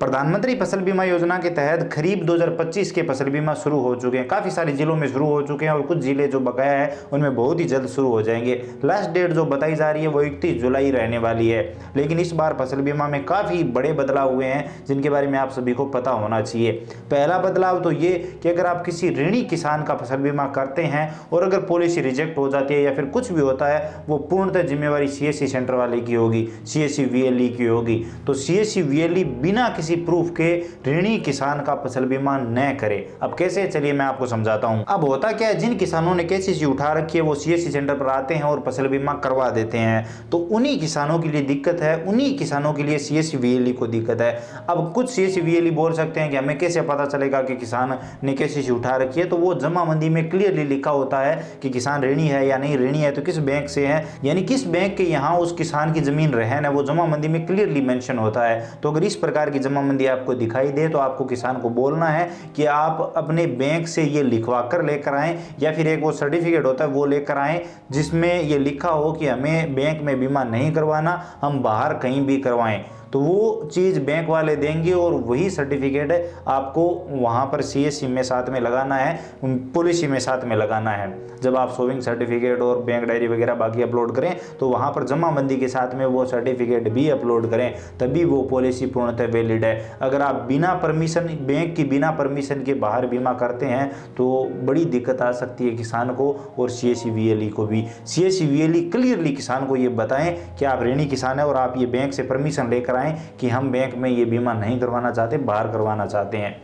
प्रधानमंत्री फसल बीमा योजना के तहत खरीफ 2025 के फसल बीमा शुरू हो चुके हैं। काफ़ी सारे जिलों में शुरू हो चुके हैं और कुछ जिले जो बकाया है उनमें बहुत ही जल्द शुरू हो जाएंगे। लास्ट डेट जो बताई जा रही है वो 31 जुलाई रहने वाली है। लेकिन इस बार फसल बीमा में काफ़ी बड़े बदलाव हुए हैं जिनके बारे में आप सभी को पता होना चाहिए। पहला बदलाव तो ये कि अगर आप किसी ऋणी किसान का फसल बीमा करते हैं और अगर पॉलिसी रिजेक्ट हो जाती है या फिर कुछ भी होता है, वो पूर्णतः जिम्मेवारी CSC सेंटर वाले की होगी, CSC VLE की होगी। तो CSC VLE बिना किसी प्रूफ के ऋणी किसान का फसल बीमा न करे। अब कैसे, चलिए मैं आपको समझाता हूं। अब होता क्या है, जिन किसानों ने KCC उठा रखी है वो CSC सेंटर पर आते हैं और फसल बीमा करवा देते हैं। तो उन्हीं किसानों के लिए दिक्कत है, उन्हीं किसानों के लिए CSC VLE को दिक्कत है। अब कुछ CSC VLE बोल सकते हैं कि हमें कैसे पता चलेगा कि किसान ने KCC उठा रखी है। तो वो जमाबंदी में क्लियरली लिखा होता है कि किसान ऋणी है या नहीं ऋणी है, तो किस बैंक से है, यानी किस बैंक के यहाँ उस किसान की जमीन रहन है, वो जमाबंदी में क्लियरली मेंशन होता है। तो अगर इस प्रकार की जमाबंदी आपको दिखाई दे तो आपको किसान को बोलना है कि आप अपने बैंक से ये लिखवा कर लेकर आएं, या फिर एक वो सर्टिफिकेट होता है वो लेकर आएं जिसमें ये लिखा हो कि हमें बैंक में बीमा नहीं करवाना, हम बाहर कहीं भी करवाएं। तो वो चीज़ बैंक वाले देंगे और वही सर्टिफिकेट आपको वहाँ पर CSC में साथ में लगाना है, पॉलिसी में साथ में लगाना है। जब आप सोविंग सर्टिफिकेट और बैंक डायरी वगैरह बाकी अपलोड करें तो वहाँ पर जमाबंदी के साथ में वो सर्टिफिकेट भी अपलोड करें, तभी वो पॉलिसी पूर्णतः वैलिड है। अगर आप बिना परमिशन, बैंक की बिना परमिशन के बाहर बीमा करते हैं तो बड़ी दिक्कत आ सकती है किसान को और CSC VLE को भी। CSC VLE क्लियरली किसान को ये बताएं कि आप ऋणी किसान हैं और आप ये बैंक से परमिशन लेकर कि हम बैंक में ये बीमा नहीं करवाना चाहते, बाहर करवाना चाहते हैं।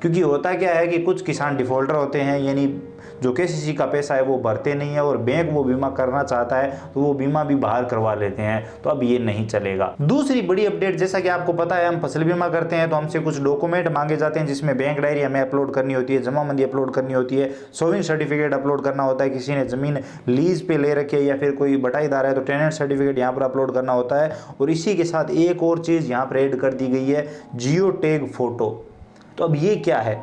क्योंकि होता क्या है कि कुछ किसान डिफॉल्टर होते हैं, यानी जो KCC का पैसा है वो भरते नहीं है और बैंक वो बीमा करना चाहता है तो वो बीमा भी बाहर करवा लेते हैं। तो अब ये नहीं चलेगा। दूसरी बड़ी अपडेट, जैसा कि आपको पता है हम फसल बीमा करते हैं तो हमसे कुछ डॉक्यूमेंट मांगे जाते हैं जिसमें बैंक डायरी हमें अपलोड करनी होती है, जमाबंदी अपलोड करनी होती है, सोविंग सर्टिफिकेट अपलोड करना होता है, किसी ने जमीन लीज पे ले रखी है या फिर कोई बटाईदार है तो टेनेंट सर्टिफिकेट यहाँ पर अपलोड करना होता है। और इसी के साथ एक और चीज़ यहाँ पर ऐड कर दी गई है, जियो टैग फोटो। तो अब ये क्या है,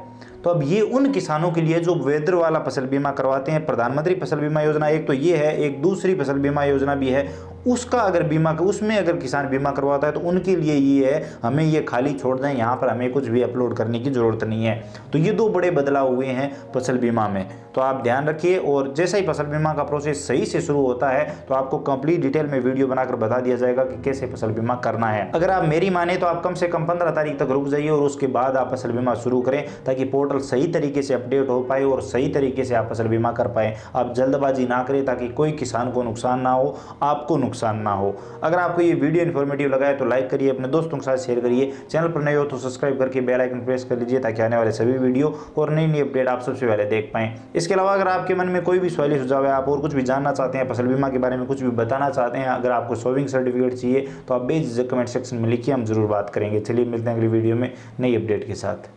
तो अब ये उन किसानों के लिए जो वेदर वाला फसल बीमा करवाते हैं। प्रधानमंत्री फसल बीमा योजना एक तो ये है, एक दूसरी फसल बीमा योजना भी है, उसका अगर बीमा, उसमें अगर किसान बीमा करवाता है तो उनके लिए ये है, हमें ये खाली छोड़ दें, यहाँ पर हमें कुछ भी अपलोड करने की ज़रूरत नहीं है। तो ये दो बड़े बदलाव हुए हैं फसल बीमा में, तो आप ध्यान रखिए। और जैसे ही फसल बीमा का प्रोसेस सही से शुरू होता है तो आपको कंप्लीट डिटेल में वीडियो बनाकर बता दिया जाएगा कि कैसे फसल बीमा करना है। अगर आप मेरी माने तो आप कम से कम 15 तारीख तक रुक जाइए और उसके बाद आप फसल बीमा शुरू करें, ताकि पोर्टल सही तरीके से अपडेट हो पाए और सही तरीके से आप फसल बीमा कर पाए। आप जल्दबाजी ना करें ताकि कोई किसान को नुकसान ना हो, आपको नुकसान ना हो। अगर आपको ये वीडियो इन्फॉर्मेटिव लगा है तो लाइक करिए, अपने दोस्तों के साथ शेयर करिए, चैनल पर नए हो तो सब्सक्राइब करके बेल आइकन प्रेस कर लीजिए ताकि आने वाले सभी वीडियो और नई नई अपडेट आप सबसे पहले देख पाएं। इसके अलावा अगर आपके मन में कोई भी सवाल सुझाव है, आप और कुछ भी जानना चाहते हैं, फसल बीमा के बारे में कुछ भी बताना चाहते हैं, अगर आपको सोविंग सर्टिफिकेट चाहिए तो आप बेझिझक कमेंट सेक्शन में लिखिए, हम जरूर बात करेंगे। चलिए मिलते हैं अगली वीडियो में नई अपडेट के साथ।